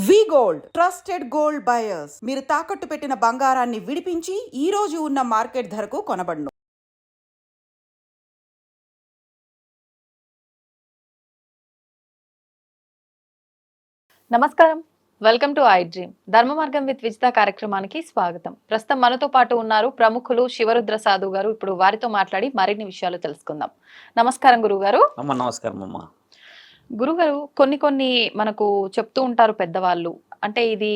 వి gold trusted gold buyers మీరు తాకట్టు పెట్టిన బంగారాన్ని విడిపించి ఈ రోజు ఉన్న మార్కెట్ ధరకు కొనబడును. నమస్కారం, వెల్కమ్ టు ఐ డ్రీమ్. ధర్మ మార్గం విత్ విజిత కార్యక్రమానికి స్వాగతం. ప్రస్తుతం మనతో పాటు ఉన్నారు ప్రముఖులు శివరుద్ర సాధు గారు. ఇప్పుడు వారితో మాట్లాడి మరిన్ని విషయాలు తెలుసుకుందాం. నమస్కారం గురుగారు. నమస్కారం అమ్మ. గురుగారు, కొన్ని మనకు చెప్తూ ఉంటారు పెద్దవాళ్ళు. అంటే ఇది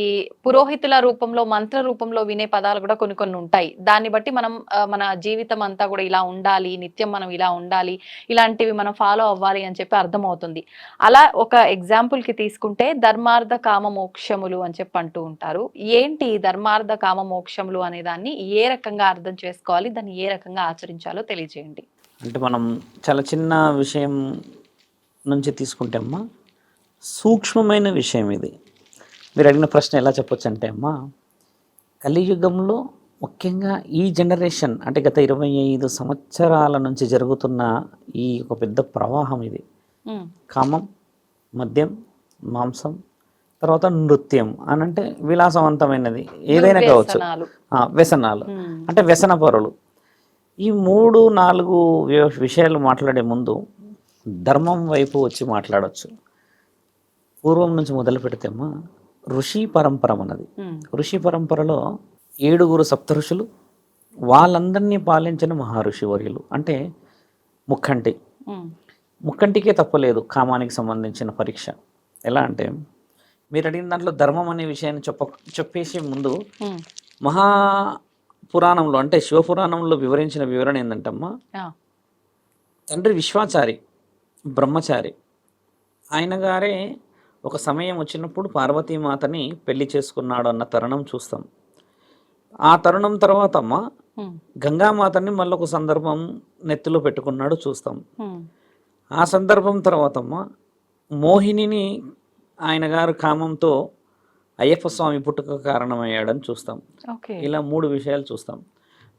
పురోహితుల రూపంలో, మంత్ర రూపంలో వినే పదాలు కూడా కొన్ని ఉంటాయి. దాన్ని బట్టి మనం మన జీవితం అంతా కూడా ఇలా ఉండాలి, నిత్యం మనం ఇలా ఉండాలి, ఇలాంటివి మనం ఫాలో అవ్వాలి అని చెప్పి అర్థమవుతుంది. అలా ఒక ఎగ్జాంపుల్ కి తీసుకుంటే ధర్మార్థ కామ మోక్షములు అని చెప్పి అంటూ ఉంటారు. ఏంటి ధర్మార్థ కామ మోక్షములు అనే దాన్ని ఏ రకంగా అర్థం చేసుకోవాలి, దాన్ని ఏ రకంగా ఆచరించాలో తెలియజేయండి. అంటే మనం చాలా చిన్న విషయం నుంచి తీసుకుంటే అమ్మా, సూక్ష్మమైన విషయం ఇది. మీరు అడిగిన ప్రశ్న ఎలా చెప్పొచ్చు అంటే అమ్మా, కలియుగంలో ముఖ్యంగా ఈ జనరేషన్ అంటే గత 25 సంవత్సరాల నుంచి జరుగుతున్న ఈ ఒక పెద్ద ప్రవాహం ఇది. కామం, మద్యం, మాంసం, తర్వాత నృత్యం అని అంటే విలాసవంతమైనది ఏదైనా కావచ్చు, వ్యసనాలు అంటే వ్యసన పరులు. ఈ 3-4 విషయాలు మాట్లాడే ముందు ధర్మం వైపు వచ్చి మాట్లాడవచ్చు. పూర్వం నుంచి మొదలు పెడితేమ్మా, ఋషి పరంపర అన్నది. ఋషి పరంపరలో 7 సప్త ఋషులు, వాళ్ళందరినీ పాలించిన మహర్షి వర్యులు. అంటే ముక్కంటికే తప్పలేదు కామానికి సంబంధించిన పరీక్ష. ఎలా అంటే మీరు అడిగిన దాంట్లో ధర్మం అనే విషయాన్ని చెప్పేసి ముందు మహాపురాణంలో అంటే శివపురాణంలో వివరించిన వివరణ ఏంటంటమ్మా, తండ్రి విశ్వాచారి, బ్రహ్మచారి. ఆయన గారే ఒక సమయం వచ్చినప్పుడు పార్వతీమాతని పెళ్లి చేసుకున్నాడు అన్న తరుణం చూస్తాం. ఆ తరుణం తర్వాత అమ్మ గంగామాతని మళ్ళొక సందర్భం నెత్తిలో పెట్టుకున్నాడు చూస్తాం. ఆ సందర్భం తర్వాత అమ్మ మోహినిని ఆయన గారు కామంతో అయ్యప్ప స్వామి పుట్టుక కారణమయ్యాడని చూస్తాం. ఇలా 3 విషయాలు చూస్తాం.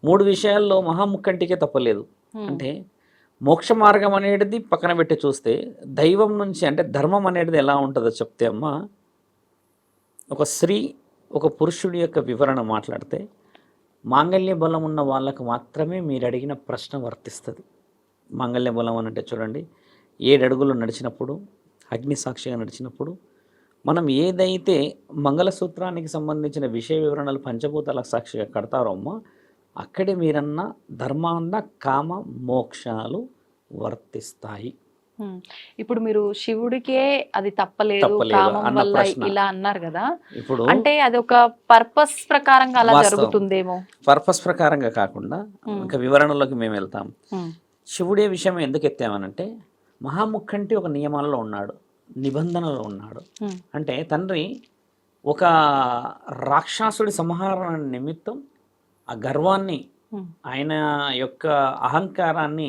3 విషయాల్లో మహాముక్కంటికే తప్పలేదు. అంటే మోక్ష మార్గం అనేది పక్కన పెట్టి చూస్తే దైవం నుంచి అంటే ధర్మం అనేది ఎలా ఉంటుందో చెప్తే అమ్మ, ఒక స్త్రీ ఒక పురుషుడి యొక్క వివరణ మాట్లాడితే మాంగళ్య బలం ఉన్న వాళ్ళకు మాత్రమే మీరు అడిగిన ప్రశ్న వర్తిస్తుంది. మాంగళ్య బలం అని అంటే చూడండి, 7 అడుగులు నడిచినప్పుడు, అగ్ని సాక్షిగా నడిచినప్పుడు, మనం ఏదైతే మంగళసూత్రానికి సంబంధించిన విషయ వివరణలు పంచభూతాల సాక్షిగా కడతారో అమ్మ, అక్కడే మీరన్న ధర్మాన్న కామ మోక్షాలు వర్తిస్తాయి. ఇప్పుడు మీరు శివుడికే అది తప్పలేదు కామం వల్ల ఇలా అన్నారు కదా, ఇప్పుడు అంటే అది ఒక పర్పస్ ప్రకారంగా అలా జరుగుతుందేమో. పర్పస్ ప్రకారంగా కాకుండా ఇంకా వివరణలోకి మేము వెళ్తాం. శివుడే విషయం ఎందుకు ఎత్తామనంటే, మహాముఖంటి ఒక నియమాలలో ఉన్నాడు, నిబంధనలో ఉన్నాడు. అంటే తండ్రి ఒక రాక్షసుడి సంహారణ నిమిత్తం ఆ గర్వాన్ని, ఆయన యొక్క అహంకారాన్ని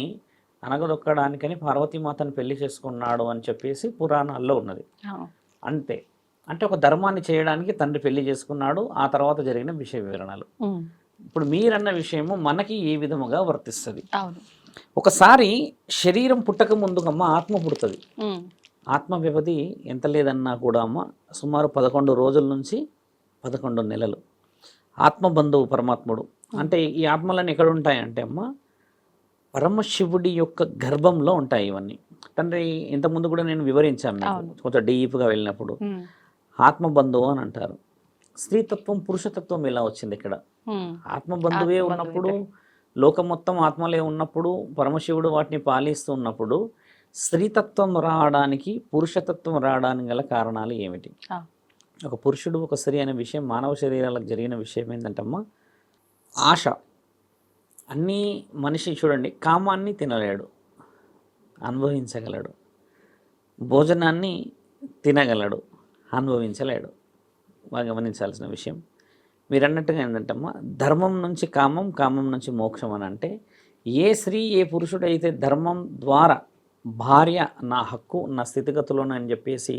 అనగదొక్కడానికని పార్వతీమాతను పెళ్లి చేసుకున్నాడు అని చెప్పేసి పురాణాల్లో ఉన్నది. అంతే. అంటే ఒక ధర్మాన్ని చేయడానికి తండ్రి పెళ్లి చేసుకున్నాడు. ఆ తర్వాత జరిగిన విషయ వివరణలు. ఇప్పుడు మీరన్న విషయము మనకి ఏ విధముగా వర్తిస్తుంది. ఒకసారి శరీరం పుట్టక ముందుకమ్మ ఆత్మ పుడుతుంది. ఆత్మ వ్యవధి ఎంత లేదన్నా కూడా అమ్మ సుమారు 11 రోజుల నుంచి 11 నెలలు. ఆత్మబంధువు పరమాత్ముడు. అంటే ఈ ఆత్మలన్నీ ఎక్కడ ఉంటాయంటే అమ్మ, పరమశివుడి యొక్క గర్భంలో ఉంటాయి ఇవన్నీ. తండ్రి ఇంతకుముందు కూడా నేను వివరించాను, కొంచెం డీప్గా వెళ్ళినప్పుడు. ఆత్మబంధువు అని అంటారు. స్త్రీతత్వం పురుషతత్వం ఎలా వచ్చింది ఇక్కడ? ఆత్మబంధువే ఉన్నప్పుడు, లోకం మొత్తం ఆత్మలే ఉన్నప్పుడు, పరమశివుడు వాటిని పాలిస్తూ ఉన్నప్పుడు స్త్రీతత్వం రావడానికి, పురుషతత్వం రావడానికి గల కారణాలు ఏమిటి? ఒక పురుషుడు ఒక స్త్రీ అనే విషయం మానవ శరీరాలకు జరిగిన విషయం ఏంటంటమ్మా, ఆశ. అన్నీ మనిషి చూడండి, కామాన్ని తినలేడు, అనుభవించగలడు. భోజనాన్ని తినగలడు, అనుభవించలేడు. బాగా గమనించాల్సిన విషయం. మీరు అన్నట్టుగా ఏంటంటమ్మా, ధర్మం నుంచి కామం, కామం నుంచి మోక్షం అని అంటే, ఏ స్త్రీ ఏ పురుషుడైతే ధర్మం ద్వారా భార్య నా హక్కు నా స్థితిగతులను అని చెప్పేసి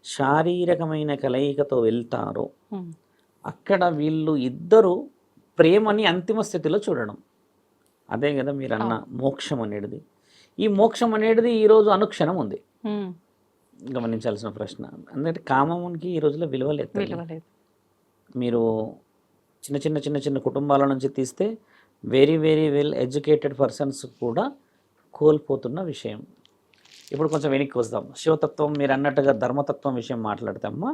శారీరకమైన కలయికతో వెళ్తారో, అక్కడ వీళ్ళు ఇద్దరు ప్రేమని అంతిమ స్థితిలో చూడడం. అదే కదా మీరు అన్న మోక్షం అనేది. ఈ మోక్షం అనేది ఈరోజు అనుక్షణం ఉంది. గమనించాల్సిన ప్రశ్న. ఎందుకంటే కామంకి ఈ రోజుల్లో విలువ లేదు తల్లి. విలువ లేదు. మీరు చిన్న కుటుంబాల నుంచి తీస్తే very very well educated persons కూడా కోల్పోతున్న విషయం. ఇప్పుడు కొంచెం వెనక్కి వస్తాం. శివతత్వం మీరు అన్నట్టుగా ధర్మతత్వం విషయం మాట్లాడతామా.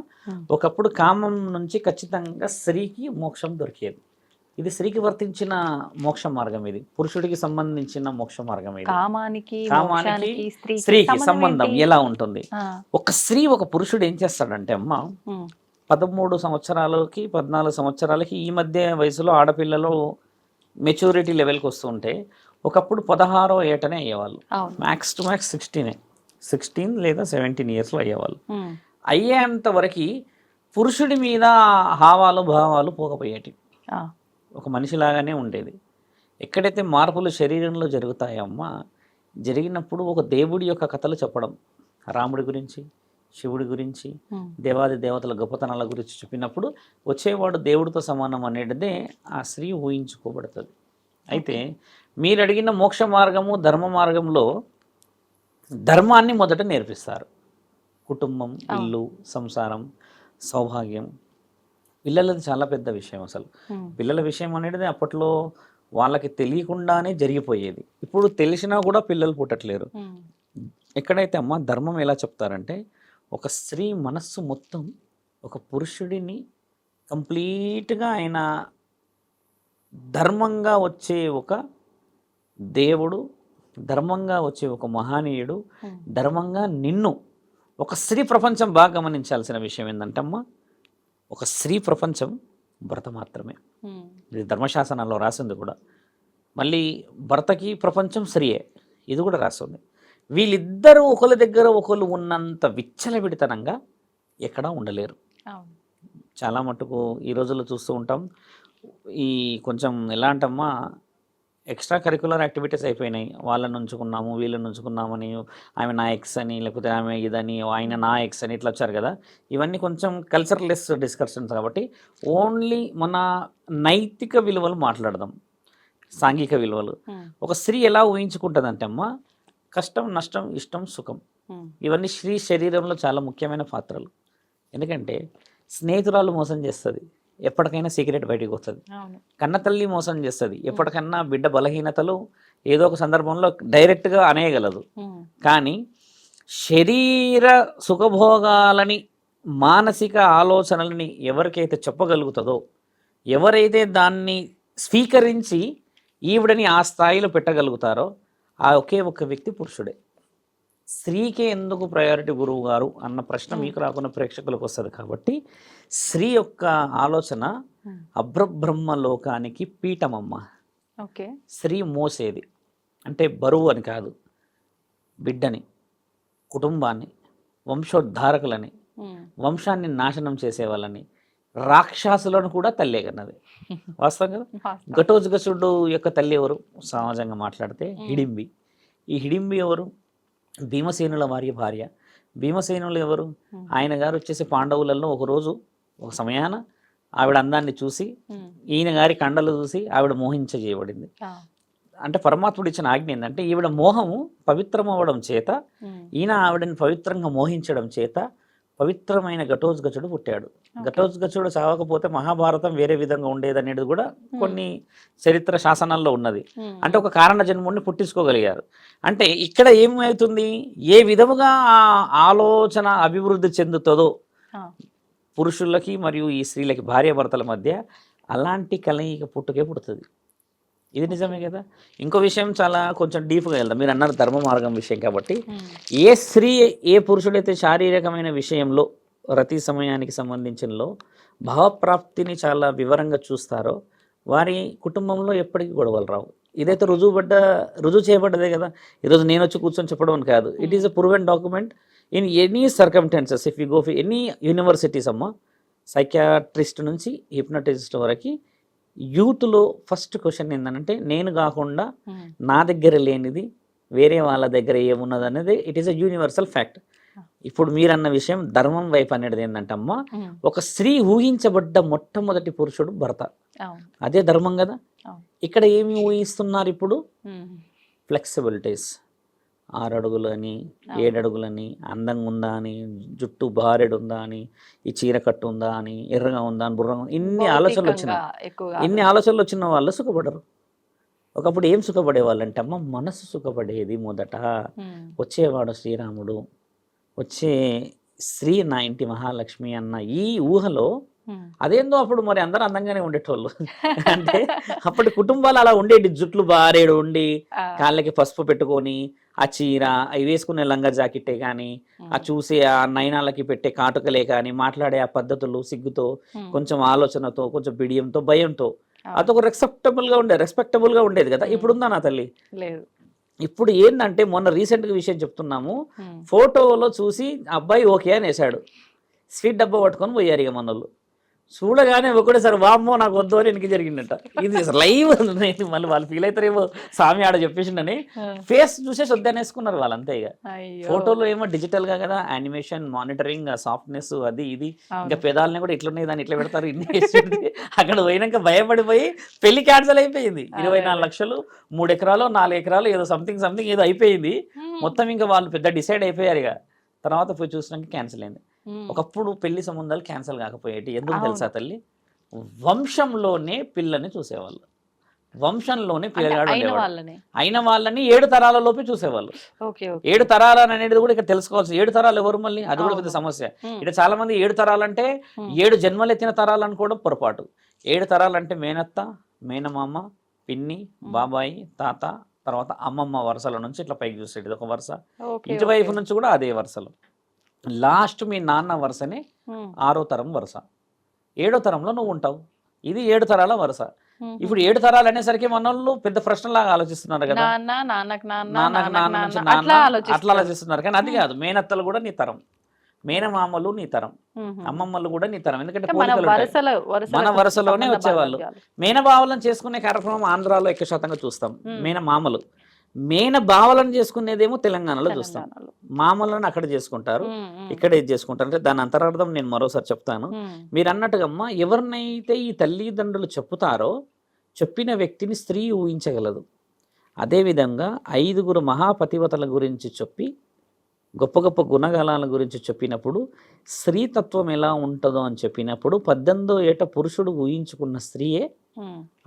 ఒకప్పుడు కామం నుంచి ఖచ్చితంగా స్త్రీకి మోక్షం దొరికేది. ఇది స్త్రీకి వర్తించిన మోక్ష మార్గం, ఇది పురుషుడికి సంబంధించిన మోక్ష మార్గం. ఇది కామానికి కామానికి మోక్షానికి స్త్రీకి సంబంధం ఏంటి? ఎలా ఉంటుంది? ఆ, ఒక స్త్రీ ఒక పురుషుడు ఏం చేస్తాడంటే అమ్మ, ఉమ్, 13 సంవత్సరాలకి 14 సంవత్సరాలకి ఈ మధ్య వయసులో ఆడపిల్లలు మెచ్యూరిటీ లెవెల్కి వస్తుంటే ఒకప్పుడు 16వ ఏటనే అయ్యేవాళ్ళు. అవును. మ్యాక్స్ టు మ్యాక్స్ 16 లేదా 17 ఇయర్స్లో అయ్యేవాళ్ళు. ఉమ్, అయ్యేంత వరకు పురుషుడి మీద హావాలు భావాలు పోకపోయేటి, ఆ, ఒక మనిషిలాగానే ఉండేది. ఎక్కడైతే మార్పులు శరీరంలో జరుగుతాయమ్మా, జరిగినప్పుడు ఒక దేవుడి యొక్క కథలు చెప్పడం, రాముడి గురించి, శివుడి గురించి, ఉమ్, దేవాది దేవతల గొప్పతనాల గురించి చెప్పినప్పుడు వచ్చేవాడు దేవుడితో సమానం అనేటిదే ఆ స్త్రీ ఊహించుకోబడుతుంది. అయితే మీరు అడిగిన మోక్ష మార్గము ధర్మ మార్గంలో ధర్మాన్ని మొదట నేర్పిస్తారు. కుటుంబం, ఇల్లు, సంసారం, సౌభాగ్యం, పిల్లలది చాలా పెద్ద విషయం. అసలు ఉమ్, పిల్లల విషయం అనేది అప్పట్లో వాళ్ళకి తెలియకుండానే జరిగిపోయేది. ఇప్పుడు తెలిసినా కూడా పిల్లలు పుట్టట్లేరు. ఉమ్, ఎక్కడైతే అమ్మ ధర్మం ఎలా చెప్తారంటే, ఒక స్త్రీ మనస్సు మొత్తం ఒక పురుషుడిని కంప్లీట్గా ఆయన ధర్మంగా వచ్చే ఒక దేవుడు, ధర్మంగా వచ్చే ఒక మహనీయుడు, ఉమ్, ధర్మంగా నిన్ను ఒక స్త్రీ ప్రపంచం బాగా గమనించాల్సిన విషయం ఏంటంటే అమ్మ, ఒక స్త్రీ ప్రపంచం భర్త మాత్రమే. ఉమ్, ఇది ధర్మశాసనాల్లో రాసింది కూడా. మళ్ళీ భర్తకి ప్రపంచం స్త్రీయే, ఇది కూడా రాస్తుంది. వీళ్ళిద్దరూ ఒకరి దగ్గర ఒకరు ఉన్నంత విచ్చలవిడితనంగా ఎక్కడా ఉండలేరు. అవును. చాలా మటుకు ఈ రోజుల్లో చూస్తూ ఉంటాం. ఈ కొంచెం ఎలా అంటమ్మా, ఎక్స్ట్రా కరికులర్ యాక్టివిటీస్ అయిపోయినాయి. వాళ్ళని ఉంచుకున్నాము, వీళ్ళని ఉంచుకున్నామని, ఆమె నా ఎక్స్ అని, లేకపోతే ఆమె ఇదని, ఆయన నా ఎక్స్ అని, ఇట్లా వచ్చారు కదా. ఇవన్నీ కొంచెం కల్చరలెస్ డిస్కషన్స్ కాబట్టి ఓన్లీ మన నైతిక విలువలు మాట్లాడదాం, సాంఘిక విలువలు. ఉమ్, ఒక స్త్రీ ఎలా ఊహించుకుంటుందంటే అమ్మ, కష్టం, నష్టం, ఇష్టం, సుఖం, ఉమ్, ఇవన్నీ స్త్రీ శరీరంలో చాలా ముఖ్యమైన పాత్రలు. ఎందుకంటే స్నేహితురాలు మోసం చేస్తుంది, ఎప్పటికైనా సీక్రెట్ బయటకు వస్తుంది. అవును. కన్నతల్లి మోసం చేస్తుంది, ఎప్పటికన్నా బిడ్డ బలహీనతలు ఏదో ఒక సందర్భంలో డైరెక్ట్గా అనేయగలదు. ఉమ్, కానీ శరీర సుఖభోగాలని, మానసిక ఆలోచనలని ఎవరికైతే చెప్పగలుగుతుందో, ఎవరైతే దాన్ని స్వీకరించి ఈవిడని ఆ స్థాయిలో పెట్టగలుగుతారో ఆ ఒకే ఒక్క వ్యక్తి పురుషుడే. స్త్రీకే ఎందుకు ప్రయారిటీ గురువు గారు అన్న ప్రశ్న మీకు రాకున్న ప్రేక్షకులకు వస్తుంది. కాబట్టి స్త్రీ యొక్క ఆలోచన ఉమ్, అభ్రబ్రహ్మ లోకానికి పీఠమమ్మ. ఓకే. స్త్రీ మోసేది అంటే బరువు అని కాదు, బిడ్డని, కుటుంబాన్ని, వంశోద్ధారకులని, ఉమ్, వంశాన్ని నాశనం చేసేవాళ్ళని, రాక్షసులను కూడా తల్లే కన్నది. వాస్తవం కదా. వాస్తవం. ఘటోత్కచుడు యొక్క తల్లి ఎవరు? సమాజంగా మాట్లాడితే హిడింబి. ఈ హిడింబి ఎవరు? భీమసేనుల భార్య. భీమసేనులు ఎవరు? ఆయన గారు వచ్చేసి పాండవులలో ఒకరోజు ఒక సమయాన ఆవిడ అందాన్ని చూసి, ఉమ్, ఈయన గారి కండలు చూసి ఆవిడ మోహించజేయబడింది. ఆ, అంటే పరమాత్ముడు ఇచ్చిన ఆజ్ఞ ఏంటంటే, ఈవిడ మోహము పవిత్రం అవ్వడం చేత, ఉమ్, ఈయన ఆవిడని పవిత్రంగా మోహించడం చేత పవిత్రమైన ఘటోత్కచుడు పుట్టాడు. ఘటోత్కచుడు చావకపోతే మహాభారతం వేరే విధంగా ఉండేది అనేది కూడా కొన్ని చరిత్ర శాసనాల్లో ఉన్నది. ఉమ్, అంటే ఒక కారణ జన్ముడిని పుట్టించుకోగలిగారు. అంటే ఇక్కడ ఏమవుతుంది, ఏ విధముగా ఆ ఆలోచన అభివృద్ధి చెందుతుందో ఆ, పురుషులకి మరియు ఈ స్త్రీలకి, భార్యాభర్తల మధ్య అలాంటి కలయిక పుట్టుకే పుడుతుంది. ఇది నిజమే కదా. ఇంకో విషయం చాలా కొంచెం డీప్గా వెళ్దాం. మీరు అన్నారు ధర్మ మార్గం విషయం కాబట్టి, ఉమ్, ఏ స్త్రీ ఏ పురుషుడైతే శారీరకమైన విషయంలో, రతి సమయానికి సంబంధించినలో భావప్రాప్తిని చాలా వివరంగా చూస్తారో వారి కుటుంబంలో ఎప్పటికీ గొడవలు రావు. ఇదైతే రుజువు చేయబడ్డదే కదా. ఈరోజు నేను వచ్చి కూర్చొని చెప్పడం అని కాదు. It is a proven document in any circumstances. If you go for any universities అమ్మ, సైకియాట్రిస్ట్ నుంచి హిప్నటిస్ట్ వరకు, యూత్లో ఫస్ట్ క్వశ్చన్ ఏంటంటే, నేను కాకుండా ఉమ్, నా దగ్గర లేనిది వేరే వాళ్ళ దగ్గర ఏమున్నది అనేది it is a universal fact. ఇప్పుడు మీరన్న విషయం ధర్మం వైపు అనేది ఏంటంటే అమ్మ, ఉమ్, ఒక స్త్రీ ఊహించబడ్డ మొట్టమొదటి పురుషుడు భర్త. అవును. అదే ధర్మం కదా. అవును. ఇక్కడ ఏమి ఊహిస్తున్నారు ఇప్పుడు? ఉమ్, ఫ్లెక్సిబిలిటీస్, 6 అడుగులని 7 అడుగులని అందంగా ఉందా అని, జుట్టు బారెడు ఉందా అని, ఈ చీర కట్టు ఉందా అని, ఎర్రగా ఉందా అని, బుర్రగా ఇన్ని ఆలోచనలు వచ్చిన ఎక్కువగా ఇన్ని ఆలోచనలు వచ్చిన వాళ్ళు సుఖపడరు. ఒకప్పుడు ఏం సుఖపడేవాళ్ళంటే అమ్మ మనసు సుఖపడేది మొదట. వచ్చేవాడు శ్రీరాముడు, వచ్చే శ్రీ నా ఇంటి మహాలక్ష్మి అన్న ఈ ఊహలో అదేందో అప్పుడు మరి అందరూ అందంగానే ఉండేటోళ్ళు. అంటే అప్పటి కుటుంబాలు అలా ఉండేటి, జుట్లు బారేడు ఉండి కాళ్ళకి పసుపు పెట్టుకొని ఆ చీర అవి వేసుకునే లంగా జాకెట్టే కానీ, ఆ చూసే ఆ నయనాలకి పెట్టే కాటుకలే కానీ, మాట్లాడే ఆ పద్ధతులు సిగ్గుతో, కొంచెం ఆలోచనతో, కొంచెం బిడియంతో, భయంతో అదొక రెస్పెక్టబుల్ గా ఉండేది కదా. ఇప్పుడుందా నా తల్లి? లేదు. ఇప్పుడు ఏంటంటే మొన్న రీసెంట్గా విషయం చెప్తున్నాము, ఫోటోలో చూసి అబ్బాయి ఓకే అని వేశాడు, స్వీట్ డబ్బా పట్టుకొని పోయారు ఇక మనోళ్ళు. చూడగానే ఒకటేసారి వామ్మో నాకు వద్దు అని వెనక్కి జరిగిందట. ఇది లైవ్ మళ్ళీ వాళ్ళు ఫీల్ అవుతారేమో, స్వామి ఆడ చెప్పేసిండని ఫేస్ చూసేసి వద్దని వేసుకున్నారు వాళ్ళు అంతే. ఇక ఫోటోలో ఏమో డిజిటల్ గా కదా, యానిమేషన్, మానిటరింగ్, సాఫ్ట్నెస్ అది ఇది, ఇంకా పెదాలని కూడా ఇట్లున్నాయి దాన్ని ఇట్లా పెడతారు, ఇన్ని అక్కడ పోయినాక భయపడిపోయి పెళ్లి క్యాన్సిల్ అయిపోయింది. 24 లక్షలు 3 ఎకరాలు 4 ఎకరాలు ఏదో సంథింగ్ ఏదో అయిపోయింది మొత్తం. ఇంకా వాళ్ళు పెద్ద డిసైడ్ అయిపోయారు. ఇక తర్వాత పోయి చూసినాక క్యాన్సిల్ అయింది. ఒకప్పుడు పెళ్లి సంబంధాలు క్యాన్సిల్ కాకపోయేటి ఎందుకు తెలుసా తల్లి? వంశంలోనే పిల్లని చూసేవాళ్ళు, వంశంలోనే పిల్లగాడు అయిన వాళ్ళని 7 తరాల లోపే చూసేవాళ్ళు. 7 తరాలు అనేది కూడా ఇక్కడ తెలుసుకోవాల్సి. 7 తరాలు ఎవరు మళ్ళీ? అది కూడా పెద్ద సమస్య. ఇక్కడ చాలా మంది 7 తరాలంటే 7 జన్మలు ఎత్తిన తరాలు అనుకోవడం పొరపాటు. 7 తరాలంటే మేనత్త, మేనమామ, పిన్ని, బాబాయి, తాత, తర్వాత అమ్మమ్మ వరుసల నుంచి ఇట్లా పైకి చూసేది ఒక వరుస. ఇటువైపు నుంచి కూడా అదే వరుసలు. లాస్ట్ మీ నాన్న వరుసనే 6వ తరం వరుస, 7వ తరంలో నువ్వు ఉంటావు. ఇది 7 తరాల వరుస. ఇప్పుడు 7 తరాలు అనేసరికి మనోళ్ళు పెద్ద ప్రశ్నలాగా ఆలోచిస్తున్నారు కదా, నాన్నకు నాన్న నుంచి నాన్న అట్లా ఆలోచిస్తున్నారు. కానీ అది కాదు, మేనత్తలు కూడా నీ తరం, మేనమామలు నీ తరం, అమ్మమ్మలు కూడా నీ తరం. ఎందుకంటే మన వరుసలోనే వచ్చేవాళ్ళు. మేనబావలను చేసుకునే కార్యక్రమం ఆంధ్రాలో ఎక్కువ శాతంగా చూస్తాం. మేనమామలు, మేన భావలను చేసుకునేదేమో తెలంగాణలో చూస్తాం. మామలను అక్కడ చేసుకుంటారు, ఇక్కడ ఇది చేసుకుంటారు. అంటే దాని అంతరార్థం నేను మరోసారి చెప్తాను. మీరు అన్నట్టుగా అమ్మ, ఎవరినైతే ఈ తల్లిదండ్రులు చెప్పుతారో చెప్పిన వ్యక్తిని స్త్రీ ఊహించగలదు. అదేవిధంగా 5గురు మహాపతివతల గురించి చెప్పి గొప్ప గొప్ప గుణగణాల గురించి చెప్పినప్పుడు, స్త్రీతత్వం ఎలా ఉంటుందో అని చెప్పినప్పుడు 18వ ఏట పురుషుడు ఊహించుకున్న స్త్రీయే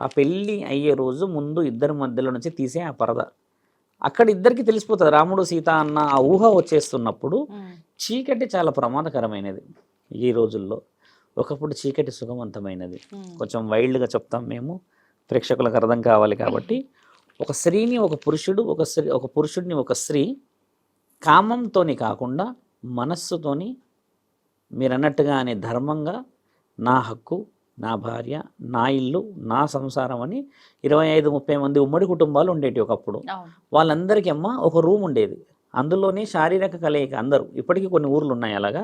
ఆ పెళ్ళి అయ్యే రోజు ముందు ఇద్దరి మధ్యలో నుంచి తీసే ఆ పరద. అక్కడ ఇద్దరికి తెలిసిపోతుంది రాముడు సీత అన్న ఆ ఊహ వచ్చేస్తున్నప్పుడు. చీకటి చాలా ప్రమాదకరమైనది ఈ రోజుల్లో. ఒకప్పుడు చీకటి సుఖవంతమైనది. కొంచెం వైల్డ్గా చెప్తాం మేము, ప్రేక్షకులకు అర్థం కావాలి కాబట్టి. ఒక స్త్రీని ఒక పురుషుడు, ఒక పురుషుడిని ఒక స్త్రీ కామంతోని కాకుండా మనస్సుతోని, మీరు అన్నట్టుగానే ధర్మంగా, నా హక్కు, నా భార్య, నా ఇల్లు, నా సంసారం అని 25-30 మంది ఉమ్మడి కుటుంబాలు ఉండేవి ఒకప్పుడు. వాళ్ళందరికీ అమ్మ ఒక రూమ్ ఉండేది, అందులోనే శారీరక కలయిక అందరూ. ఇప్పటికీ కొన్ని ఊర్లు ఉన్నాయి అలాగా.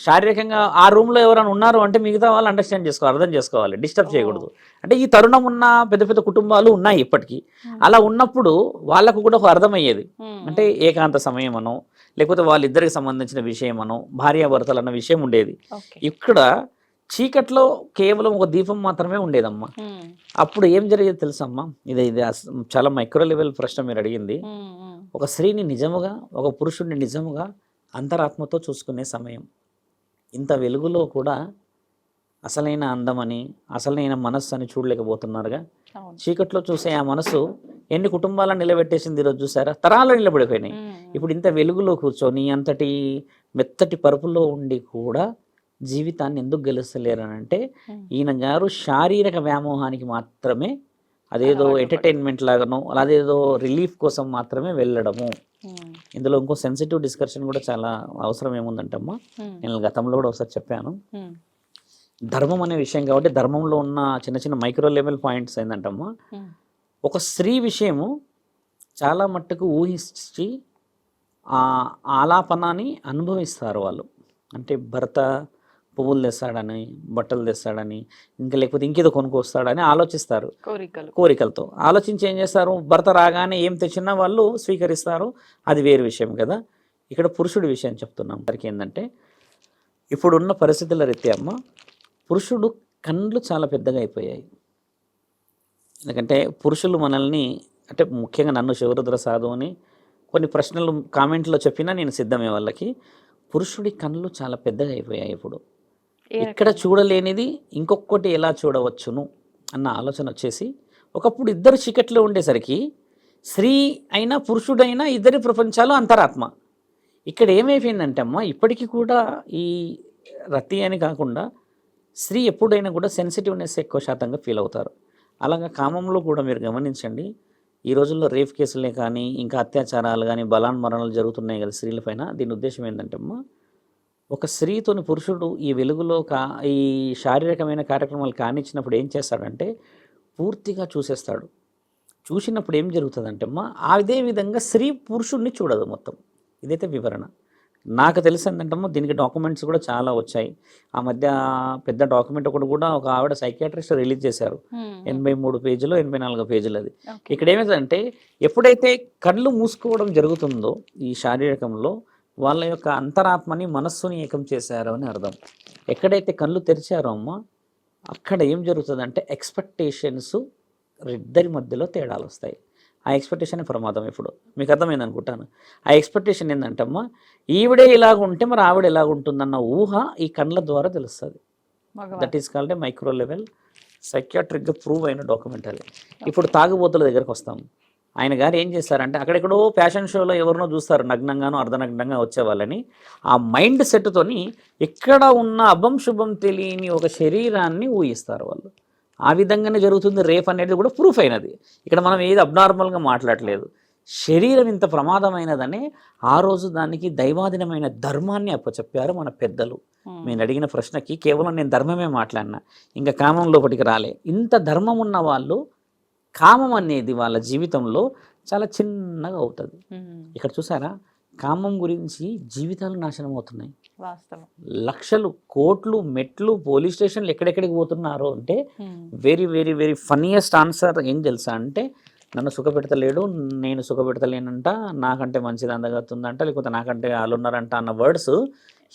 శారీరకంగా ఆ రూమ్లో ఎవరైనా ఉన్నారు అంటే మిగతా వాళ్ళు అండర్స్టాండ్ చేసుకోవాలి, అర్థం చేసుకోవాలి, డిస్టర్బ్ చేయకూడదు. అంటే ఈ తరుణం ఉన్న పెద్ద పెద్ద కుటుంబాలు ఉన్నాయి ఇప్పటికీ. అలా ఉన్నప్పుడు వాళ్ళకు కూడా ఒక అర్థమయ్యేది. అంటే ఏకాంత సమయం అనో, లేకపోతే వాళ్ళిద్దరికి సంబంధించిన విషయం అనో, భార్యాభర్తలు అన్న విషయం ఉండేది. ఇక్కడ చీకట్లో కేవలం ఒక దీపం మాత్రమే ఉండేదమ్మా. అప్పుడు ఏం జరిగేది తెలుసమ్మా? ఇది చాలా మైక్రో లెవెల్ ప్రశ్న మీరు అడిగింది. ఒక స్త్రీని నిజముగా, ఒక పురుషుడిని నిజముగా అంతరాత్మతో చూసుకునే సమయం. ఇంత వెలుగులో కూడా అసలైన అందమని, అసలైన మనస్సు అని చూడలేకపోతున్నారుగా. చీకట్లో చూసే ఆ మనసు ఎన్ని కుటుంబాలను నిలబెట్టేసింది ఈరోజు చూసారా? తరాలు నిలబడిపోయినాయి. ఇప్పుడు ఇంత వెలుగులో కూర్చొని అంతటి మెత్తటి పరుపులో ఉండి కూడా జీవితాన్ని ఎందుకు గెలుస్తలేరనంటే, ఈయన గారు శారీరక వ్యామోహానికి మాత్రమే, అదేదో ఎంటర్టైన్మెంట్ లాగానో అదేదో రిలీఫ్ కోసం మాత్రమే వెళ్ళడము. ఇందులో ఇంకో సెన్సిటివ్ డిస్కషన్ కూడా చాలా అవసరం ఏముందంటమ్మా, నేను గతంలో కూడా ఒకసారి చెప్పాను. ధర్మం అనే విషయం కాబట్టి ధర్మంలో ఉన్న చిన్న చిన్న మైక్రో లెవెల్ పాయింట్స్ ఏంటంటమ్మా, ఒక స్త్రీ విషయము చాలా మట్టుకు ఊహించి ఆ ఆలాపనాన్ని అనుభవిస్తారు వాళ్ళు. అంటే భర్త పువ్వులు తెస్తాడని, బట్టలు తెస్తాడని, ఇంకా లేకపోతే ఇంకేదో కొనుక్కొస్తాడని ఆలోచిస్తారు. కోరికలతో ఆలోచించి ఏం చేస్తారు? భర్త రాగానే ఏం తెచ్చినా వాళ్ళు స్వీకరిస్తారు, అది వేరు విషయం కదా. ఇక్కడ పురుషుడి విషయం చెప్తున్నాం. దానికి ఏంటంటే, ఇప్పుడున్న పరిస్థితుల రీత్యా అమ్మ, పురుషుడు కళ్ళు చాలా పెద్దగా అయిపోయాయి. ఎందుకంటే పురుషులు మనల్ని, అంటే ముఖ్యంగా నన్ను శివరుద్ర సాధు అని కొన్ని ప్రశ్నలు కామెంట్లో చెప్పినా నేను సిద్ధమే వాళ్ళకి. పురుషుడి కళ్ళు చాలా పెద్దగా అయిపోయాయి ఇప్పుడు. ఏ ఇక్కడ రకంగా? చూడలేనిది ఇంకొకటి ఎలా చూడవచ్చును అన్న ఆలోచన వచ్చేసి, ఒకప్పుడు ఇద్దరు చీకట్లో ఉండేసరికి స్త్రీ అయినా పురుషుడైనా ఇద్దరి ప్రపంచాలు అంతరాత్మ. ఇక్కడ ఏమైపోయిందంటే అమ్మ, ఇప్పటికీ కూడా ఈ రతి అని కాకుండా స్త్రీ ఎప్పుడైనా కూడా సెన్సిటివ్నెస్ ఎక్కువ శాతంగా ఫీల్ అవుతారు. అలాగా కామంలో కూడా మీరు గమనించండి, ఈ రోజుల్లో రేప్ కేసులే కానీ, ఇంకా అత్యాచారాలు కానీ, బలాన్మరణాలు జరుగుతున్నాయి కదా స్త్రీలపైన. దీని ఉద్దేశం ఏంటంటే అమ్మ, ఒక స్త్రీతోని పురుషుడు ఈ వెలుగులో ఈ శారీరకమైన కార్యక్రమాలు కానిచ్చినప్పుడు ఏం చేస్తాడంటే పూర్తిగా చూసేస్తాడు. చూసినప్పుడు ఏం జరుగుతుందంటే అమ్మ, అదే విధంగా స్త్రీ పురుషుడిని చూడదు మొత్తం. ఇదైతే వివరణ. నాకు తెలిసి ఏంటంటమ్మా, దీనికి డాక్యుమెంట్స్ కూడా చాలా వచ్చాయి. ఆ మధ్య పెద్ద డాక్యుమెంట్ ఒకటి కూడా ఒక ఆవిడ సైకియాట్రిస్ట్ రిలీజ్ చేశారు. 83 పేజీలు 84 పేజీలు అది. ఓకే. ఇక్కడ ఏమైందంటే, ఎప్పుడైతే కళ్ళు మూసుకోవడం జరుగుతుందో ఈ శారీరకంలో, వాళ్ళ యొక్క అంతరాత్మని మనస్సుని ఏకం చేశారు అని అర్థం. ఎక్కడైతే కళ్ళు తెరిచారో అమ్మ, అక్కడ ఏం జరుగుతుందంటే ఎక్స్పెక్టేషన్స్ ఇద్దరి మధ్యలో తేడాలు వస్తాయి. ఆ ఎక్స్పెక్టేషన్ ప్రమాదం. ఇప్పుడు మీకు అర్థమైంది అనుకుంటాను. ఆ ఎక్స్పెక్టేషన్ ఏంటంటమ్మా, ఈవిడే ఇలాగుంటే మరి ఆవిడ ఎలాగుంటుందన్న ఊహ ఈ కళ్ళ ద్వారా తెలుస్తుంది. మగవారు. That is called a micro level సైకియాట్రిక్గా ప్రూవ్ అయిన డాక్యుమెంటరీ. ఇప్పుడు తాగుబోతుల దగ్గరకు వస్తాం. ఆయన గారు ఏం చేస్తారంటే, అక్కడెక్కడో ఫ్యాషన్ షోలో ఎవరినో చూస్తారు నగ్నంగానో అర్ధనగ్నంగా వచ్చేవాళ్ళని. ఆ మైండ్ సెట్తోని ఎక్కడ ఉన్న అభం శుభం తెలియని ఒక శరీరాన్ని ఊహిస్తారు వాళ్ళు. ఆ విధంగానే జరుగుతుంది రేప్ అనేది కూడా ప్రూఫ్ అయినది. ఇక్కడ మనం ఏది అబ్నార్మల్గా మాట్లాడలేదు. శరీరం ఇంత ప్రమాదమైనదని ఆ రోజు దానికి దైవాధీనమైన ధర్మాన్ని అప్పచెప్పారు మన పెద్దలు. నేను అడిగిన ప్రశ్నకి కేవలం నేను ధర్మమే మాట్లాడినా, ఇంకా కామం లోపలికి రాలే. ఇంత ధర్మం ఉన్న వాళ్ళు కామం అనేది వాళ్ళ జీవితంలో చాలా చిన్నగా అవుతుంది. ఇక్కడ చూసారా, కామం గురించి జీవితాలు నాశనం అవుతున్నాయి. వాస్తవం. లక్షలు, కోట్లు, మెట్లు, పోలీస్ స్టేషన్లు ఎక్కడెక్కడికి పోతున్నారో అంటే very very very funniest answer ఏం తెలుసా అంటే, నన్ను సుఖపెడతలేడు, నేను సుఖపెడతలేనంట, నాకంటే మంచిది అందగతుందంట, లేకపోతే నాకంటే వాళ్ళు ఉన్నారంట అన్న వర్డ్స్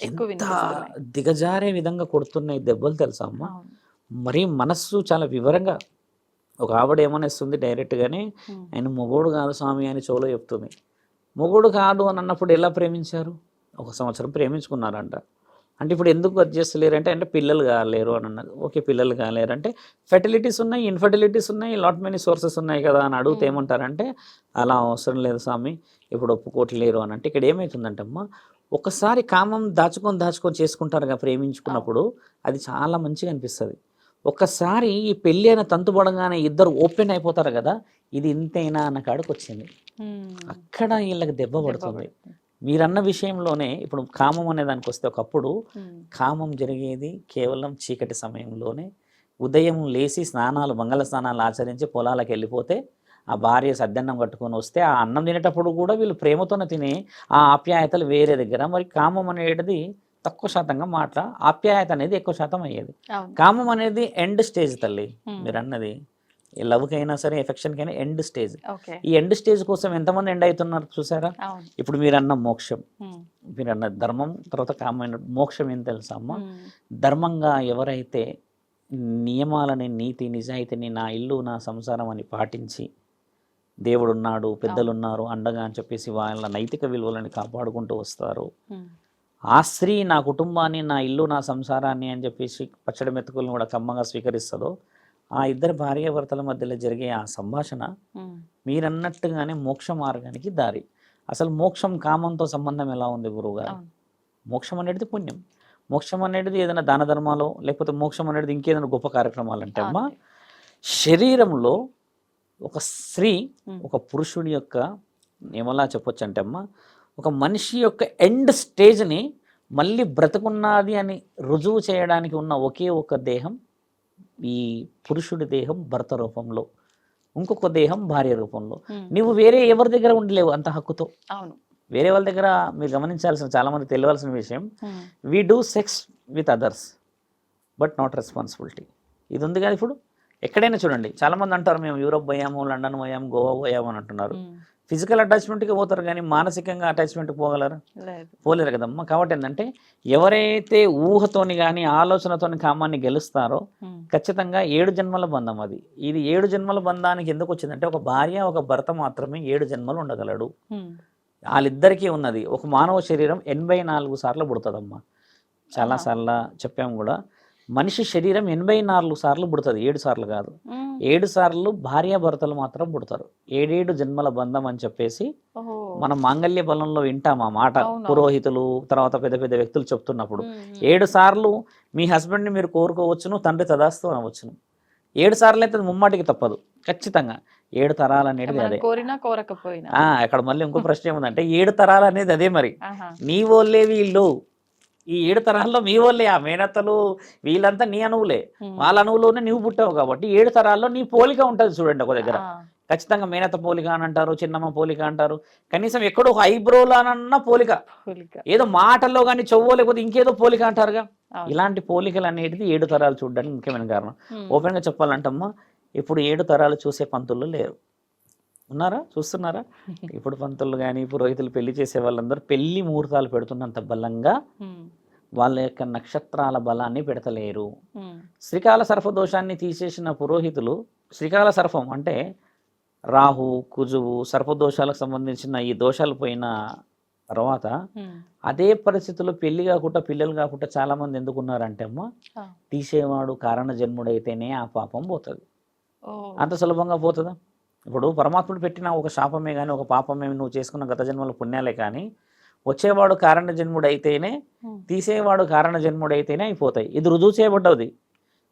ఎక్కువ ఎంత వినిపిస్తున్నాయి. దిగజారే విధంగా కొడుతున్నాయి దెబ్బలు తెలుసా అమ్మ. అవును. మరి మనస్సు చాలా వివరంగా, ఒక ఆవిడ ఏమనేస్తుంది డైరెక్ట్గానే, ఆయన మొగోడు కాదు స్వామి అని చెవులో చెప్తుంది. మొగోడు కాదు అని అన్నప్పుడు ఎలా ప్రేమించారు? 1 సంవత్సరం ప్రేమించుకున్నారంట. అంటే ఇప్పుడు ఎందుకు అది చేస్తలేరంటే, అంటే పిల్లలు కాలేరు అని అన్నది. ఓకే, పిల్లలు కాలేరు అంటే ఫెర్టిలిటీస్ ఉన్నాయి, ఇన్ఫర్టిలిటీస్ ఉన్నాయి, లాట్ మెనీ సోర్సెస్ ఉన్నాయి కదా అని అడిగితే ఏమంటారంటే, అలా అవసరం లేదు స్వామి, ఇప్పుడు ఒప్పుకోవట్లేరు అని అంటే. ఇక్కడ ఏమవుతుందంటే అమ్మ, ఒకసారి కామం దాచుకొని చేసుకుంటారు కదా ప్రేమించుకున్నప్పుడు, అది చాలా మంచిగా అనిపిస్తుంది. ఒక్కసారి ఈ పెళ్ళి అయిన తంతు పడగానే ఇద్దరు ఓపెన్ అయిపోతారు కదా, ఇది ఇంతైనా అన్న కాడికి వచ్చింది. అక్కడ వీళ్ళకి దెబ్బ పడుతుంది. మీరన్న విషయంలోనే ఇప్పుడు కామం అనే దానికి వస్తే, ఒకప్పుడు కామం జరిగేది కేవలం చీకటి సమయంలోనే. ఉదయం లేచి స్నానాలు, మంగళ స్నానాలు ఆచరించి పొలాలకు వెళ్ళిపోతే ఆ భార్య సద్దన్నం కట్టుకొని వస్తే, ఆ అన్నం తినేటప్పుడు కూడా వీళ్ళు ప్రేమతోనే తినే ఆ ఆప్యాయతలు వేరే దగ్గర. మరి కామం అనేది తక్కువ శాతంగా ఆప్యాయత అనేది ఎక్కువ శాతం అయ్యేది. కామం అనేది ఎండ్ స్టేజ్ తల్లి. మీరు అన్నది లవ్కి అయినా సరే, ఎఫెక్షన్కైనా ఎండ్ స్టేజ్. ఈ ఎండ్ స్టేజ్ కోసం ఎంతమంది ఎండ్ అవుతున్నారు చూసారా. ఇప్పుడు మీరు అన్న మోక్షం, మీరు అన్న ధర్మం, తర్వాత కామైన మోక్షం ఏం తెలుసా అమ్మ, ధర్మంగా ఎవరైతే నియమాలని, నీతి నిజాయితీని, నా ఇల్లు నా సంసారం అని పాటించి, దేవుడు ఉన్నాడు, పెద్దలు ఉన్నారు అండగా అని చెప్పేసి వాళ్ళ నైతిక విలువలని కాపాడుకుంటూ వస్తారు, ఆ స్త్రీ నా కుటుంబాన్ని, నా ఇల్లు నా సంసారాన్ని అని చెప్పేసి పచ్చడి మెతుకులను కూడా కమ్మగా స్వీకరిస్తుందో, ఆ ఇద్దరు భార్యాభర్తల మధ్యలో జరిగే ఆ సంభాషణ మీరన్నట్టుగానే మోక్ష మార్గానికి దారి. అసలు మోక్షం కామంతో సంబంధం ఎలా ఉంది గురువుగారు? మోక్షం అనేది పుణ్యం. మోక్షం అనేది ఏదైనా దాన ధర్మాలు, లేకపోతే మోక్షం అనేది ఇంకేదైనా గొప్ప కార్యక్రమాలు అంటే అమ్మా, శరీరంలో ఒక స్త్రీ ఒక పురుషుడి యొక్క ఏమలా చెప్పొచ్చు అంటే అమ్మా, ఒక మనిషి యొక్క ఎండ్ స్టేజ్ని మళ్ళీ బ్రతుకున్నది అని రుజువు చేయడానికి ఉన్న ఒకే ఒక దేహం ఈ పురుషుడి దేహం భర్త రూపంలో, ఇంకొక దేహం భార్య రూపంలో. నువ్వు వేరే ఎవరి దగ్గర ఉండలేవు అంత హక్కుతో. అవును. వేరే వాళ్ళ దగ్గర మీరు గమనించాల్సిన, చాలా మంది తెలియాల్సిన విషయం, we do sex with others but not responsibility. ఇది ఉంది కదా. ఇప్పుడు ఎక్కడైనా చూడండి, చాలామంది అంటారు మేము యూరోప్ పోయాము, లండన్ పోయాము, గోవా పోయాము అని అంటున్నారు. ఫిజికల్ అటాచ్మెంట్కి పోతారు కానీ మానసికంగా అటాచ్మెంట్కి పోగలరా? పోలేరు కదమ్మా. కాబట్టి ఏంటంటే, ఎవరైతే ఊహతోని కానీ ఆలోచనతోని కామాన్ని గెలుస్తారో ఖచ్చితంగా 7 జన్మల బంధం అది. ఇది 7 జన్మల బంధానికి ఎందుకు వచ్చిందంటే, ఒక భార్య ఒక భర్త మాత్రమే 7 జన్మలు ఉండగలడు. వాళ్ళిద్దరికీ ఉన్నది. ఒక మానవ శరీరం 84 సార్లు పుడుతుందమ్మా. చాలాసార్లు చెప్పాము కూడా. మనిషి శరీరం 84 సార్లు పుడుతుంది, 7 సార్లు కాదు. 7 సార్లు భార్యాభర్తలు మాత్రం పుడతారు. 7 జన్మల బంధం అని చెప్పేసి మనం మాంగళ్య బలంలో వింటాం ఆ మాట. పురోహితులు తర్వాత పెద్ద పెద్ద వ్యక్తులు చెప్తున్నప్పుడు 7 సార్లు మీ హస్బెండ్ని మీరు కోరుకోవచ్చును, తండ్రి తదాస్తు అనవచ్చును. 7 సార్లు అయితే ముమ్మాటికి తప్పదు ఖచ్చితంగా. 7 తరాలు అనేది అదే. కోరినా కోరకపోయినా అక్కడ మళ్ళీ ఇంకో ప్రశ్న ఏముందంటే 7 తరాలు అనేది అదే. మరి నీ వాళ్ళే వీళ్ళు, ఈ 7 తరాల్లో మీ వాళ్ళే, ఆ మేనత్తలు వీళ్ళంతా నీ అణువులే. వాళ్ళ అణువులోనే నువ్వు పుట్టావు కాబట్టి 7 తరాల్లో నీ పోలిక ఉంటుంది చూడండి. ఒక దగ్గర ఖచ్చితంగా మేనత్త పోలిక అని అంటారు, చిన్నమ్మ పోలిక అంటారు. కనీసం ఎక్కడో ఒక ఐబ్రోలానన్న పోలిక, ఏదో మాటల్లో కానీ చెవ్వో లేకపోతే ఇంకేదో పోలిక అంటారుగా. ఇలాంటి పోలికలు అనేది 7 తరాలు చూడడానికి ముఖ్యమైన కారణం. ఓపెన్ గా చెప్పాలంటమ్మా, ఇప్పుడు 7 తరాలు చూసే పంతులు లేరు. ఉన్నారా? చూస్తున్నారా? ఇప్పుడు పంతులు కానీ పురోహితులు పెళ్లి చేసే వాళ్ళందరూ పెళ్లి ముహూర్తాలు పెడుతున్నంత బలంగా వాళ్ళ యొక్క నక్షత్రాల బలాన్ని పెడతలేరు. శ్రీకాల సర్ప దోషాన్ని తీసేసిన పురోహితులు, శ్రీకాల సర్పం అంటే రాహు, కుజువు, సర్పదోషాలకు సంబంధించిన ఈ దోషాలు పోయిన తర్వాత అదే పరిస్థితుల్లో పెళ్లి కాకుండా పిల్లలు కాకుండా చాలా మంది ఎందుకున్నారంటే అమ్మ, తీసేవాడు కారణ జన్ముడైతేనే ఆ పాపం పోతుంది. అంత సులభంగా పోతుందా? ఇప్పుడు పరమాత్ముడు పెట్టిన ఒక శాపమే కానీ ఒక పాపమే నువ్వు చేసుకున్న గత జన్మల పుణ్యాలే కానీ వచ్చేవాడు కారణ జన్ముడైతేనే, తీసేవాడు కారణ జన్ముడైతేనే అయిపోతాయి. ఇది రుజువు చేయబడ్డది.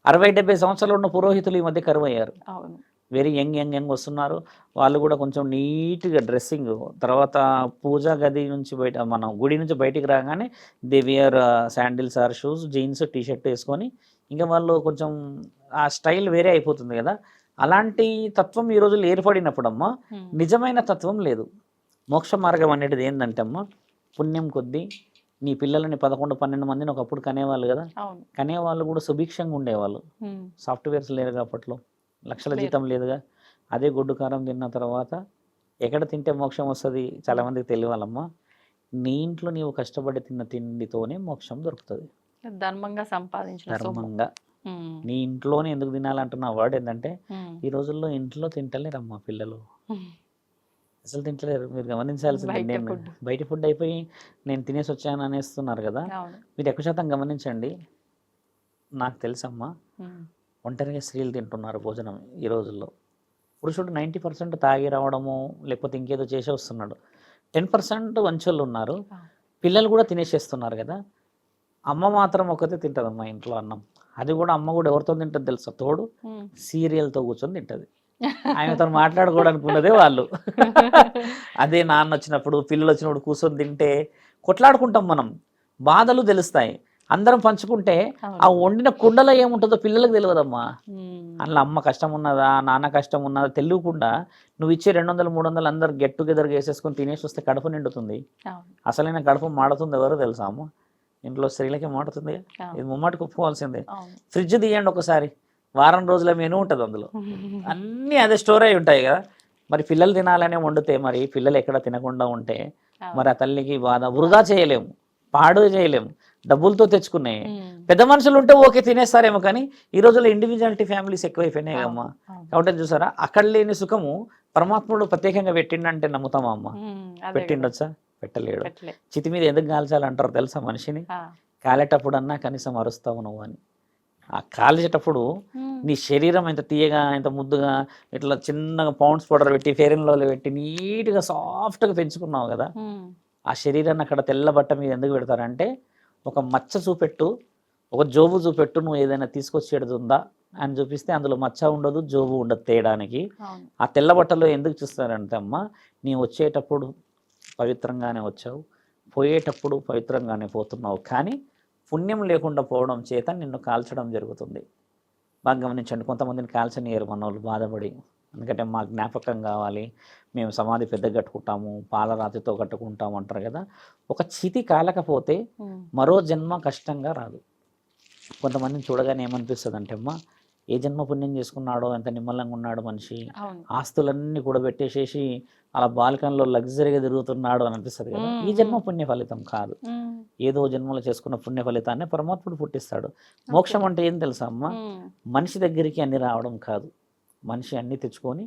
60-70 సంవత్సరాలు ఉన్న పురోహితులు ఈ మధ్య కరువు అయ్యారు. వెరీ యంగ్ వస్తున్నారు. వాళ్ళు కూడా కొంచెం నీట్గా డ్రెస్సింగ్, తర్వాత పూజా గది నుంచి బయట మనం గుడి నుంచి బయటికి రాగానే they wear sandals or shoes, jeans, T shirt వేసుకొని ఇంకా వాళ్ళు కొంచెం ఆ స్టైల్ వేరే అయిపోతుంది కదా. అలాంటి తత్వం ఈ రోజుల్లో ఏర్పడినప్పుడమ్మా నిజమైన తత్వం లేదు. మోక్ష మార్గం అనేది ఏంటంటే అమ్మా, పుణ్యం కొద్దీ నీ పిల్లలని 11-12 మందిని ఒకప్పుడు కనేవాళ్ళు కదా. కనేవాళ్ళు కూడా సుభిక్షంగా ఉండేవాళ్ళు. సాఫ్ట్వేర్స్ లేరు అప్పట్లో, లక్షల జీతం లేదుగా. అదే గొడ్డు కారం తిన్న తర్వాత ఎక్కడ తింటే మోక్షం వస్తుంది చాలామందికి తెలియాలమ్మా. నీ ఇంట్లో నీవు కష్టపడి తిన్న తిండితోనే మోక్షం దొరుకుతుంది. ధర్మంగా సంపాదించిన, ధర్మంగా నీ ఇంట్లోనే ఎందుకు తినాలంటున్న వర్డ్ ఏంటంటే ఈ రోజుల్లో ఇంట్లో తింటలేరమ్మా పిల్లలు, అసలు తింటలేరు. మీరు గమనించాల్సింది, నేను బయట ఫుడ్ అయిపోయి నేను తినేసి వచ్చాను అనేస్తున్నారు కదా. మీరు ఎక్కువ శాతం గమనించండి. నాకు తెలుసమ్మా, ఒంటరిగా స్త్రీలు తింటున్నారు భోజనం ఈ రోజుల్లో. పురుషుడు 90% తాగి రావడము లేకపోతే ఇంకేదో చేసే వస్తున్నాడు. 10% వంచోళ్ళు ఉన్నారు. పిల్లలు కూడా తినేసేస్తున్నారు కదా. అమ్మ మాత్రం ఒకతే తింటదమ్మా ఇంట్లో అన్నం. అది కూడా అమ్మ కూడా ఎవరితో తింటుంది తెలుసా? తోడు సీరియల్తో కూర్చొని తింటది. ఆయనతో మాట్లాడుకోవడానికి ఉన్నదే వాళ్ళు. అదే నాన్న వచ్చినప్పుడు పిల్లలు వచ్చినప్పుడు కూర్చొని తింటే కొట్లాడుకుంటాం మనం, బాధలు తెలుస్తాయి. అందరం పంచుకుంటే ఆ వండిన కుండలో ఏముంటుందో పిల్లలకు తెలియదమ్మా. అందులో అమ్మ కష్టం ఉన్నదా నాన్న కష్టం ఉన్నదా తెలియకుండా నువ్వు ఇచ్చే 200-300 అందరు గెట్ టుగెదర్ వేసేసుకొని తినేసి వస్తే కడుపు నిండుతుంది. అసలైన కడుపు మాడుతుంది ఎవరో తెలుసా అమ్మ? ఇంట్లో స్త్రీలకే మాడుతుంది. ఇది ముమ్మాటికి ఒప్పుకోవాల్సిందే. ఫ్రిడ్జ్ తీయండి ఒకసారి, వారం రోజుల మెనూ ఉంటుంది అందులో, అన్నీ అదే స్టోర్ అయి ఉంటాయి కదా. మరి పిల్లలు తినాలనే వండితే మరి పిల్లలు ఎక్కడ తినకుండా ఉంటే మరి ఆ తల్లికి బాధ. వృధా చేయలేము, పాడు చేయలేము, డబ్బులతో తెచ్చుకున్నాయి. పెద్ద మనుషులు ఉంటే ఓకే తినేస్తారేమో, కానీ ఈ రోజుల్లో ఇండివిజువాలిటీ ఫ్యామిలీస్ ఎక్కువైపోయినాయి అమ్మా. కాబట్టి చూసారా, అక్కడ లేని సుఖము పరమాత్ముడు ప్రత్యేకంగా పెట్టిండంటే నమ్ముతామా అమ్మ? పెట్టిండొచ్చా? పెట్టలేడు. చితి మీద ఎందుకు కాల్చాలంటారు తెలుసా మనిషిని? కాలేటప్పుడన్నా కనీసం అరుస్తావు నువ్వు అని. ఆ కాల్చేటప్పుడు నీ శరీరం ఎంత తీయగా ఎంత ముద్దుగా ఇట్లా చిన్నగా పౌండ్స్ పౌడర్ పెట్టి ఫెయిర్ అండ్ లవ్లీ పెట్టి నీట్గా సాఫ్ట్గా పెంచుకున్నావు కదా. ఆ శరీరాన్ని అక్కడ తెల్ల బట్ట మీద ఎందుకు పెడతారంటే ఒక మచ్చ చూపెట్టు, ఒక జోబు చూపెట్టు, నువ్వు ఏదైనా తీసుకొచ్చేది ఉందా అని చూపిస్తే అందులో మచ్చ ఉండదు, జోబు ఉండదు తేయడానికి. ఆ తెల్ల బట్టలో ఎందుకు చూస్తారంటే అమ్మ, నీ వచ్చేటప్పుడు పవిత్రంగానే వచ్చావు, పోయేటప్పుడు పవిత్రంగానే పోతున్నావు, కానీ పుణ్యం లేకుండా పోవడం చేత నిన్ను కాల్చడం జరుగుతుంది. బాగా గమనించండి. కొంతమందిని కాల్చనియరు మన వాళ్ళు బాధపడి, ఎందుకంటే మా జ్ఞాపకం కావాలి, మేము సమాధి పెద్ద కట్టుకుంటాము, పాలరాతితో కట్టుకుంటాము అంటారు కదా. ఒక చితి కాలకపోతే మరో జన్మ కష్టంగా రాదు. కొంతమందిని చూడగానే ఏమనిపిస్తుంది అంటే అమ్మ, ఏ జన్మ పుణ్యం చేసుకున్నాడో, ఎంత నిమ్మలంగా ఉన్నాడు మనిషి, ఆస్తులన్నీ కూడా పెట్టేసేసి అలా బాల్కన్లో లగ్జరీగా తిరుగుతున్నాడు అని అనిపిస్తుంది కదా. ఈ జన్మ పుణ్య ఫలితం కాదు, ఏదో జన్మలో చేసుకున్న పుణ్య ఫలితాన్ని పరమాత్ముడు పుట్టిస్తాడు. మోక్షం అంటే ఏం తెలుసా అమ్మ? మనిషి దగ్గరికి అన్ని రావడం కాదు, మనిషి అన్ని తెచ్చుకొని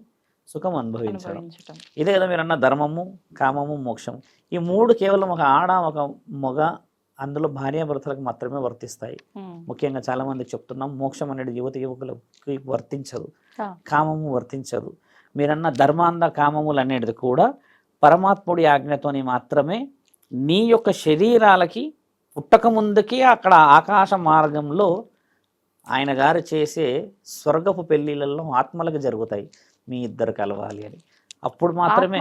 సుఖం అనుభవించడం. అనుభవించటం. ఇదే కదా మీరు అన్న ధర్మము, కామము, మోక్షం. ఈ 3 కేవలం ఒక ఆడ, ఒక మగ, అందులో భార్యాభర్తలకు మాత్రమే వర్తిస్తాయి. ముఖ్యంగా చాలామంది చెప్తున్నాం మోక్షం అనేది యువకులకి వర్తించదు, కామము వర్తించదు. మీరన్న ధర్మాంధ కామములు అనేది కూడా పరమాత్ముడి ఆజ్ఞతోని మాత్రమే నీ యొక్క శరీరాలకి పుట్టక ముందుకి అక్కడ ఆకాశ మార్గంలో ఆయన గారు చేసే స్వర్గపు పెళ్ళిళ్ళల్లో ఆత్మలకు జరుగుతాయి. మీ ఇద్దరు కలవాలి అని అప్పుడు మాత్రమే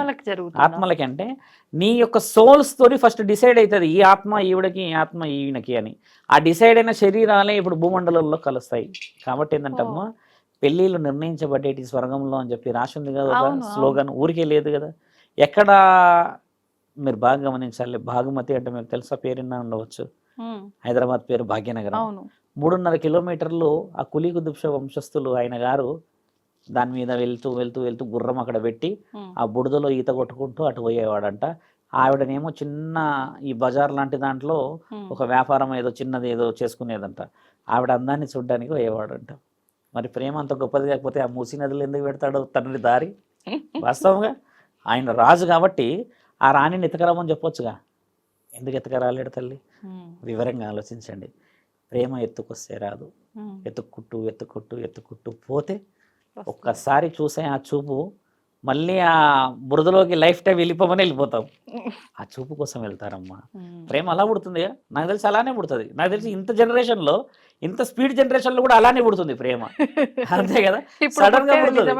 ఆత్మలకి అంటే నీ యొక్క సోల్స్ తోని ఫస్ట్ డిసైడ్ అవుతుంది ఈ ఆత్మ ఈవిడకి, ఈ ఆత్మ ఈయనకి అని. ఆ డిసైడ్ అయిన శరీరాలే ఇప్పుడు భూమండలంలో కలుస్తాయి. కాబట్టి ఏంటంటే అమ్మా పెళ్ళిళ్ళు నిర్ణయించబడేటి స్వర్గంలో అని చెప్పి రాసింది కదా ఒక స్లోగన్, ఊరికే లేదు కదా. ఎక్కడ మీరు బాగా గమనించాలి, భాగమతి అంటే మీకు తెలుసా, పేరున్నా ఉండవచ్చు, హైదరాబాద్ పేరు భాగ్యనగరం. 3.5 కిలోమీటర్లు ఆ కులీకుతుబ్ష వంశస్థులు ఆయన గారు దాని మీద వెళ్తూ వెళ్తూ వెళ్తూ గుర్రం అక్కడ పెట్టి ఆ బుడదలో ఈత కొట్టుకుంటూ అటు పోయేవాడంట. ఆవిడనేమో చిన్న ఈ బజార్ లాంటి దాంట్లో ఒక వ్యాపారం ఏదో చిన్నది ఏదో చేసుకునేదంట. ఆవిడ అందాన్ని చూడడానికి పోయేవాడంట. మరి ప్రేమ అంత గొప్పది కాకపోతే ఆ మూసీ నదులు ఎందుకు పెడతాడు తండ్రి దారి? వాస్తవంగా ఆయన రాజు కాబట్టి ఆ రాణిని ఎత్తుకరామని చెప్పొచ్చుగా, ఎందుకు ఎత్తుకరాలేడు తల్లి? వివరంగా ఆలోచించండి. ప్రేమ ఎత్తుకొస్తే రాదు, ఎత్తుక్కుంటూ ఎత్తుక్కుంటూ ఎత్తుక్కుంటూ పోతే ఒక్కసారి చూసే ఆ చూపు మళ్ళీ ఆ బురదలోకి లైఫ్ టైం వెళ్ళిపోమని వెళ్ళిపోతాం. ఆ చూపు కోసం వెళ్తారమ్మా. ప్రేమ అలా పుడుతుంది, నాకు తెలిసి అలానే పుడుతుంది. నాకు తెలిసి ఇంత జనరేషన్లో, ఇంత స్పీడ్ జనరేషన్లో కూడా అలానే పుడుతుంది ప్రేమ, అంతే కదా. సడన్ గా పుడుతుంది,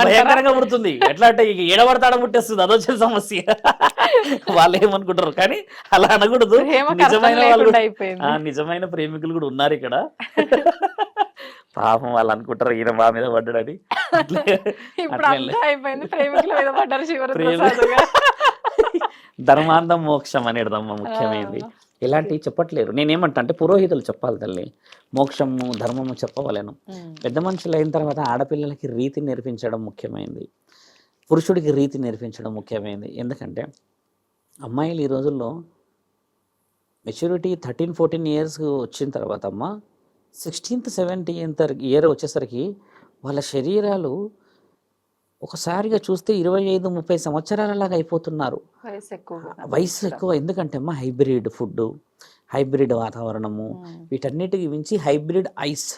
భయంకరంగా పుడుతుంది. ఎట్లా అంటే ఇక ఏడబడతాడ పుట్టేస్తుంది, అదొచ్చే సమస్య. వాళ్ళు ఏమనుకుంటారు కానీ అలా అనకూడదు. నిజమైన వాళ్ళు, నిజమైన ప్రేమికులు కూడా ఉన్నారు ఇక్కడ. పాపం వాళ్ళు అనుకుంటారు ఈయన మా మీద పడ్డాడని. ధర్మాంధం మోక్షం అనేదమ్మా ముఖ్యమైనది. ఇలాంటివి చెప్పట్లేరు. నేనేమంటా అంటే పురోహితులు చెప్పాలి తల్లి, మోక్షము ధర్మము చెప్పవలేను. పెద్ద మనుషులు అయిన తర్వాత ఆడపిల్లలకి రీతి నేర్పించడం ముఖ్యమైనది, పురుషుడికి రీతి నేర్పించడం ముఖ్యమైనది. ఎందుకంటే అమ్మాయిలు ఈ రోజుల్లో మెచ్యూరిటీ 13-14 ఇయర్స్ వచ్చిన తర్వాత అమ్మ 16th 17th ఇయర్ వచ్చేసరికి వాళ్ళ శరీరాలు ఒకసారిగా చూస్తే 25-30 సంవత్సరాలలాగా అయిపోతున్నారు. వయసు ఎక్కువ. ఎందుకంటే అమ్మ హైబ్రిడ్ ఫుడ్, హైబ్రిడ్ వాతావరణము, వీటన్నిటికి మించి హైబ్రిడ్ ఐస్.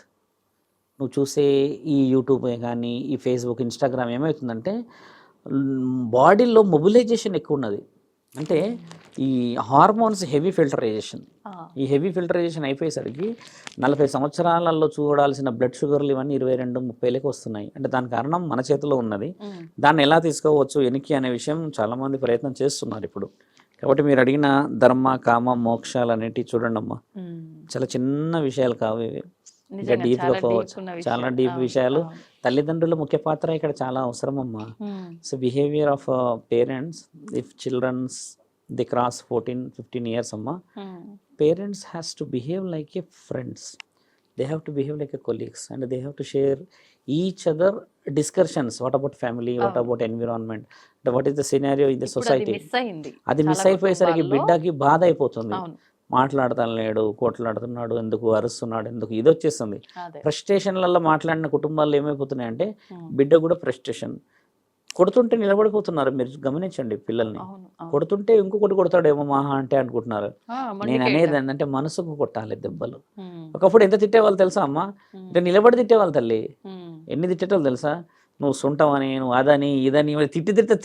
నువ్వు చూసే ఈ యూట్యూబ్ కానీ ఈ ఫేస్బుక్, ఇన్స్టాగ్రామ్ ఏమవుతుందంటే బాడీలో మొబిలైజేషన్ ఎక్కువ ఉన్నది. అంటే ఈ హార్మోన్స్ హెవీ ఫిల్టరైజేషన్, ఈ హెవీ ఫిల్టరైజేషన్ అయిపోయేసరికి 40 సంవత్సరాలలో చూడాల్సిన బ్లడ్ షుగర్లు ఇవన్నీ 22-30లకు వస్తున్నాయి. అంటే దాని కారణం మన చేతిలో ఉన్నది. దాన్ని ఎలా తీసుకోవచ్చు వెనక్కి అనే విషయం చాలామంది ప్రయత్నం చేస్తున్నారు ఇప్పుడు. కాబట్టి మీరు అడిగిన ధర్మ, కామ, మోక్షాలు అనేటివి చూడండి అమ్మా, చాలా చిన్న విషయాలు కావు ఇవి. ఇంకా డీప్గా పోవచ్చు, చాలా డీప్ విషయాలు. తల్లిదండ్రుల ముఖ్య పాత్ర ఇక్కడ చాలా అవసరం అమ్మా. So behaviour of parents, if childrens the cross 14-15 years అమ్మా, parents has to behave like a friends, they have to behave like a colleagues, and they have to share each other discussions. What about family, what about environment, what is the scenario in the society. అది miss అయిపోయేసరికి బిడ్డకి బాధ అయిపోతుంది. మాట్లాడతాను లేడు, కోట్లాడుతున్నాడు, ఎందుకు అరుస్తున్నాడు, ఎందుకు, ఇది వచ్చేస్తుంది. ఫ్రస్ట్రేషన్లలో మాట్లాడిన కుటుంబాల్లో ఏమైపోతున్నాయి అంటే బిడ్డ కూడా ఫ్రస్ట్రేషన్. కొడుతుంటే నిలబడిపోతున్నారు. మీరు గమనించండి పిల్లల్ని, కొడుతుంటే ఇంకొకటి కొడతాడేమో మహా అంటే అనుకుంటున్నారు. నేను అనేది ఏంటంటే మనసుకు కొట్టాలి దెబ్బలు. ఒకప్పుడు ఎంత తిట్టేవాళ్ళు తెలుసా అమ్మ, అంటే నిలబడి తిట్టేవాళ్ళు తల్లి. ఎన్ని తిట్టేవాళ్ళు తెలుసా, నువ్వు సుంటవని, నువ్వు అదని ఇదని,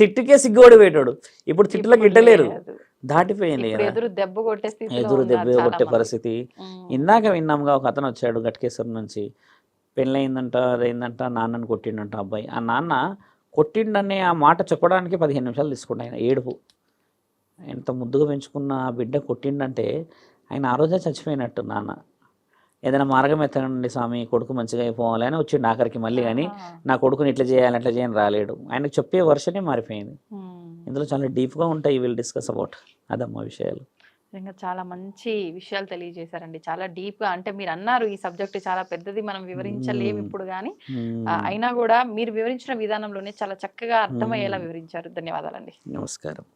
తిట్టికే సిగ్గుపడి పెట్టాడు. ఇప్పుడు తిట్టులకు ఇట్టలేరు, దాటిపోయింది కదా, ఎదురు దెబ్బ కొట్టే పరిస్థితి. ఇందాక విన్నాముగా, ఒక అతను వచ్చాడు గట్కేశ్వరం నుంచి, పెళ్ళయిందంట, అదైందంట, నాన్నని కొట్టిండంట అబ్బాయి. ఆ నాన్న కొట్టిండనే ఆ మాట చెప్పడానికి 15 నిమిషాలు తీసుకుంటా. ఆయన ఏడుపు, ఎంత ముద్దుగా పెంచుకున్న ఆ బిడ్డ కొట్టిండంటే ఆయన ఆ రోజే చచ్చిపోయినట్టు. నాన్న ఏదైనా మార్గం ఎత్తనండి స్వామి, కొడుకు మంచిగా అయిపోవాలి అని వచ్చిండు ఆఖరికి మళ్ళీ. కానీ నా కొడుకుని ఇట్లా చేయాలి అట్లా చేయని రాలేడు. ఆయనకు చెప్పే వర్షనే మారిపోయింది. ఇందులో చాలా డీప్గా ఉంటాయి, విల్ డిస్కస్ అబౌట్ అదమ్మా విషయాలు. నిజంగా చాలా మంచి విషయాలు తెలియజేశారండి, చాలా డీప్ గా. అంటే మీరు అన్నారు ఈ సబ్జెక్ట్ చాలా పెద్దది, మనం వివరించలేము ఇప్పుడు, కానీ అయినా కూడా మీరు వివరించిన విధానంలోనే చాలా చక్కగా అర్థమయ్యేలా వివరించారు. ధన్యవాదాలండి. నమస్కారం.